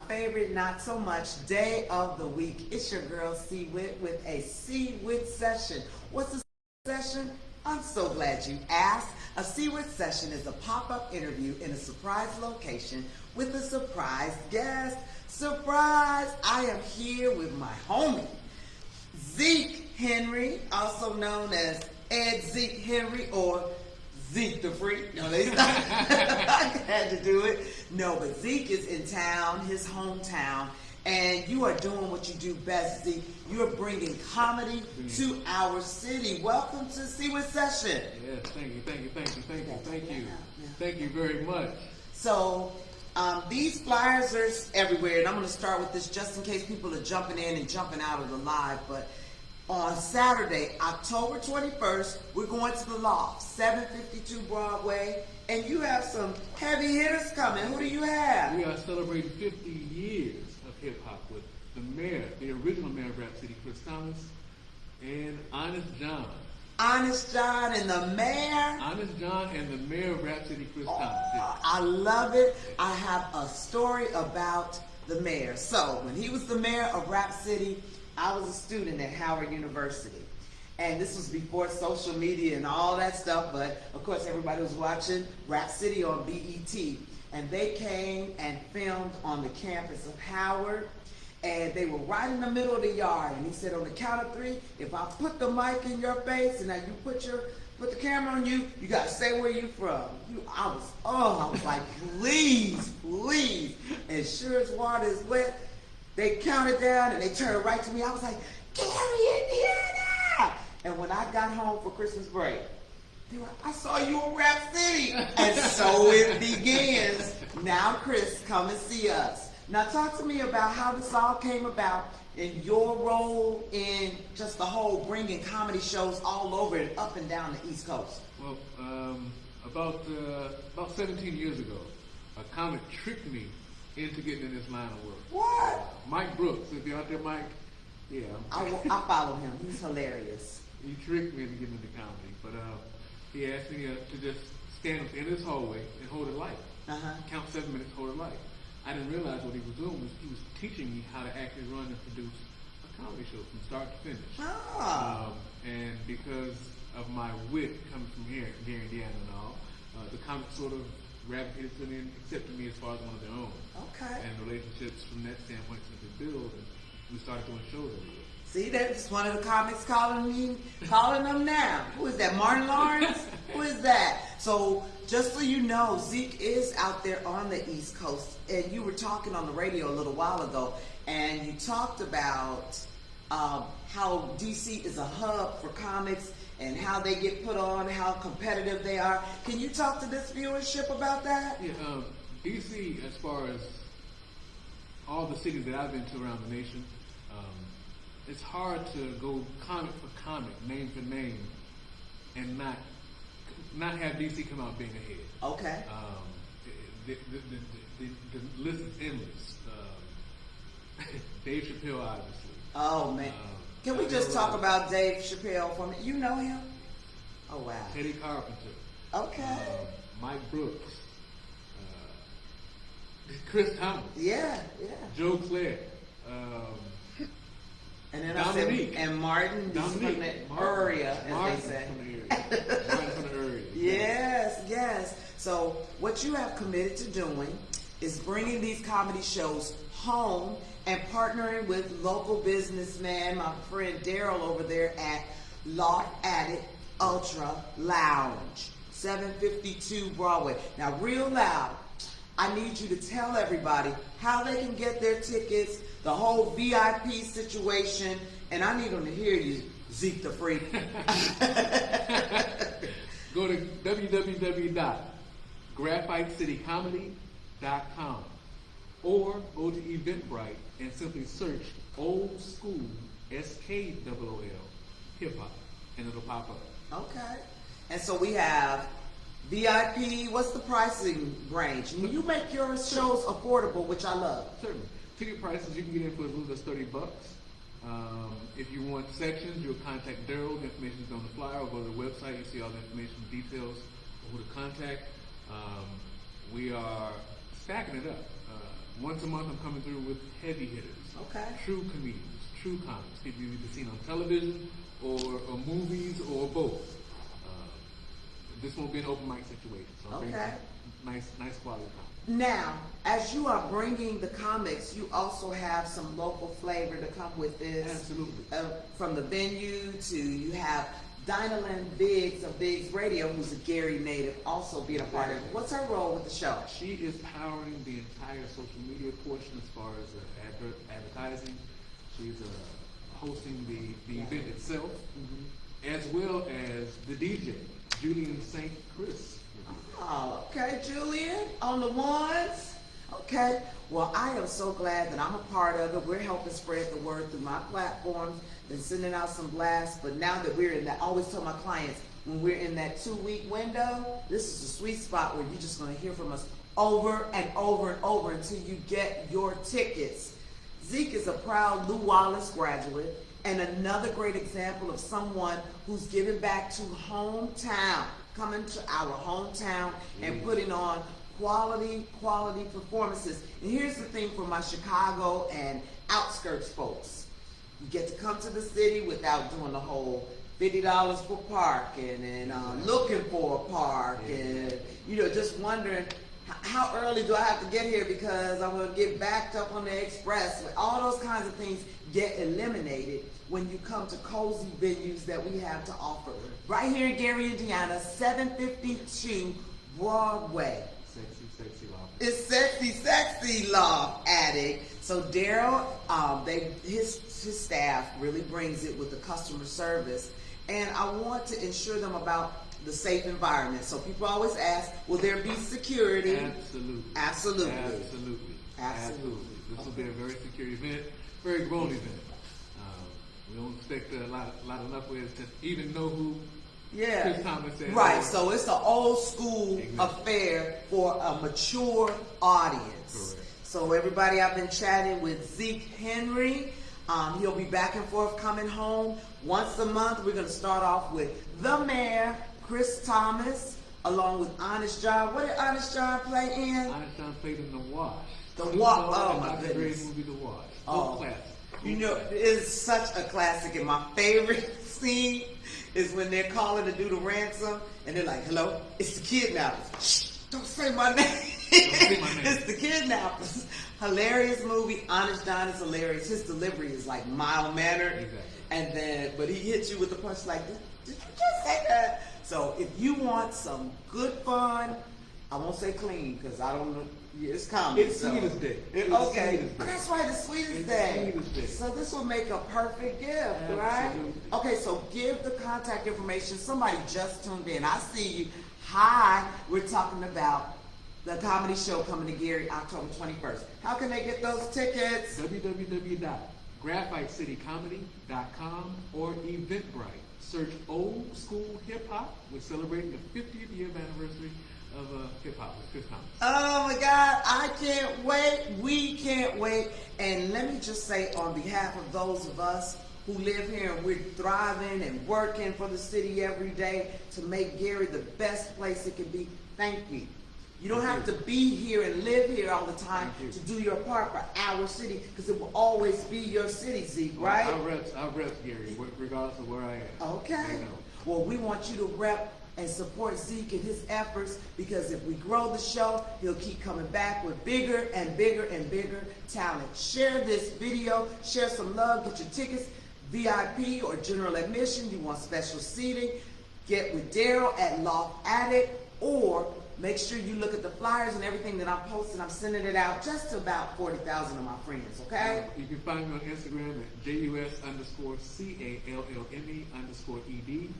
favorite, not so much, day of the week. It's your girl C-WHITT with a C-WHITT session. What's a session? I'm so glad you asked. A C-WHITT session is a pop-up interview in a surprise location with a surprise guest. Surprise! I am here with my homie, Zeke Henry, also known as Zeke Henry or Zeke the Freak. No, they I had to do it. No, but Zeke is in town, his hometown, and you are doing what you do best, Zeke. You are bringing comedy to our city. Welcome to C-WHITT Session. Yes, thank you. Thank you very much. So, these flyers are everywhere, and I'm going to start with this just in case people are jumping in and jumping out of the live, but on Saturday, October 21st, we're going to the Loft, 752 Broadway, and you have some heavy hitters coming. Who do you have? We are celebrating 50 years of hip-hop with the mayor, the original mayor of Rap City, Chris Thomas, and Honest John. Honest John and the mayor? Honest John and the mayor of Rap City, Chris Thomas. Yes. I love it. I have a story about the mayor. So, when he was the mayor of Rap City, I was a student at Howard University, and this was before social media and all that stuff, but of course everybody was watching Rap City on BET, and they came and filmed on the campus of Howard, and they were right in the middle of the yard, and he said, on the count of three, if I put the mic in your face and now you put the camera on you, you gotta say where you from. I was like, please, and sure as water is wet, they counted down and they turned right to me. I was like, Gary, Indiana! And when I got home for Christmas break, they were like, I saw you in Rap City. And so it begins. Now, Chris, come and see us. Now, talk to me about how this all came about and your role in just the whole bringing comedy shows all over and up and down the East Coast. Well, about 17 years ago, a comic tricked me into getting in this line of work. What? Mike Brooks, if you're out there, Mike, yeah. I follow him. He's hilarious. He tricked me into getting into comedy, but he asked me to just stand in his hallway and hold a light. Count 7 minutes, hold a light. I didn't realize what he was doing was he was teaching me how to actually run and produce a comedy show from start to finish. And because of my wit coming from here, Gary, Indiana and all, the comics sort of gravitated to me and accepted me as far as one of their own. Okay. And relationships from that standpoint started to build, and we started doing shows every year. See, that's one of the comics calling them now. Who is that, Martin Lawrence? Who is that? So, just so you know, Zeke is out there on the East Coast, and you were talking on the radio a little while ago, and you talked about how DC is a hub for comics and how they get put on, how competitive they are. Can you talk to this viewership about that? Yeah, DC, as far as all the cities that I've been to around the nation, it's hard to go comic for comic, name for name, and not have DC come out being ahead. Okay. The list is endless. Dave Chappelle, obviously. Oh, man. Can we just talk about Dave Chappelle for me? You know him? Oh, wow. Teddy Carpenter. Okay. Mike Brooks. Chris Thomas. Yeah. Joe Claire. And then Dominique. I said, and Martin from the area, as they say. Martin from the area. Yes. So what you have committed to doing is bringing these comedy shows home and partnering with local businessman, my friend Daryl over there at Loft Attic Ultra Lounge, 752 Broadway. Now, real loud, I need you to tell everybody how they can get their tickets, the whole VIP situation, and I need them to hear you, Zeke the Freak. Go to www.graphitecitycomedy.com or go to Eventbrite and simply search Old School SKOOL Hip Hop, and it'll pop up. Okay. And so we have VIP. What's the pricing range? You make your shows affordable, which I love. Certainly. Ticket prices, you can get in for as little as $30. If you want sections, you'll contact Daryl. The information is on the flyer, or go to the website. You see all the information, details of who to contact. We are stacking it up. Once a month, I'm coming through with heavy hitters. Okay. True comedians, true comics. People you've either seen on television or movies or both. This won't be an open mic situation. So Okay. Nice quality comics. Now, as you are bringing the comics, you also have some local flavor to come with this. Absolutely. From the venue to you have Dynaland Biggs of Biggs Radio, who's a Gary native, also being a part of it. What's her role with the show? She is powering the entire social media portion as far as advertising. She's hosting the event itself, as well as the DJ, Julian St. Chris. Oh, okay, Julian, on the ones. Okay, well, I am so glad that I'm a part of it. We're helping spread the word through my platforms, been sending out some blasts, but now that we're in that, I always tell my clients, when we're in that 2-week window, this is a sweet spot where you're just going to hear from us over and over and over until you get your tickets. Zeke is a proud Lou Wallace graduate and another great example of someone who's giving back to hometown, coming to our hometown and putting on quality performances. And here's the thing for my Chicago and outskirts folks. You get to come to the city without doing the whole $50 for parking and looking for a park and, just wondering how early do I have to get here because I'm going to get backed up on the express. All those kinds of things get eliminated when you come to cozy venues that we have to offer. Right here in Gary, Indiana, 752 Broadway. Sexy loft. It's sexy loft attic. So Daryl, his staff really brings it with the customer service, and I want to ensure them about the safe environment. So people always ask, will there be security? Absolutely. This will be a very secure event, very grown event. We don't expect a lot enough ways to even know who Chris Thomas is. Right, so it's an old school affair for a mature audience. Correct. So everybody, I've been chatting with Zeke Henry. He'll be back and forth coming home once a month. We're going to start off with the mayor, Chris Thomas, along with Honest John. What did Honest John play in? Honest John played in The Wash. The Wash. Oh my goodness. Great movie, The Wash. Classic. It's such a classic, and my favorite scene is when they're calling to do the ransom, and they're like, "Hello, it's the kidnappers." Shh, don't say my name. It's the kidnappers. Hilarious movie. Honest John is hilarious. His delivery is like mild-mannered, but he hits you with the punch like, "Did you just say that?" So if you want some good fun, I won't say clean because I don't know. Yeah, it's comedy. It's sweetest day. That's right, the sweetest day. So this will make a perfect gift, right? Okay, so give the contact information. Somebody just tuned in. I see you. Hi, we're talking about the comedy show coming to Gary October 21st. How can they get those tickets? www.graphitecitycomedy.com or Eventbrite. Search Old School Hip Hop. We're celebrating the 50th year anniversary of hip hop with Chris Thomas. Oh my God, I can't wait. We can't wait. And let me just say, on behalf of those of us who live here and we're thriving and working for the city every day to make Gary the best place it can be, thank you. You don't have to be here and live here all the time to do your part for our city, because it will always be your city, Zeke, right? I'll rep Gary, regardless of where I am. Okay. Well, we want you to rep and support Zeke in his efforts, because if we grow the show, he'll keep coming back with bigger and bigger and bigger talent. Share this video, share some love, get your tickets, VIP or general admission. You want special seating, get with Daryl at Loft Attic, or make sure you look at the flyers and everything that I'm posting. I'm sending it out just to about 40,000 of my friends, okay? You can find me on Instagram at JUS_CALLME_ED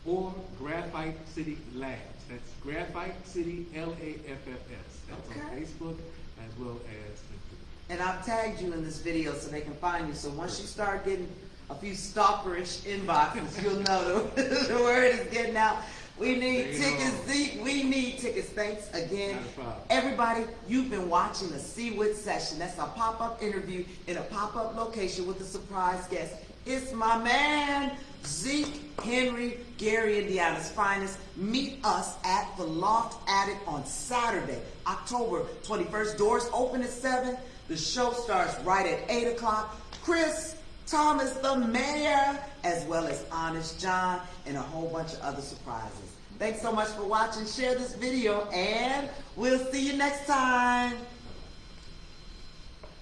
or Graphite City Labs. That's Graphite City LAFFS. That's on Facebook as well as Instagram. And I've tagged you in this video so they can find you. So once you start getting a few stalkerish inboxes, you'll know the word is getting out. We need tickets, Zeke. We need tickets. Thanks again. Everybody, you've been watching a See-Wit session. That's a pop-up interview in a pop-up location with a surprise guest. It's my man, Zeke Henry, Gary, Indiana's finest. Meet us at the Loft Attic on Saturday, October 21st. Doors open at 7. The show starts right at 8 o'clock. Chris Thomas, the mayor, as well as Honest John, and a whole bunch of other surprises. Thanks so much for watching. Share this video, and we'll see you next time.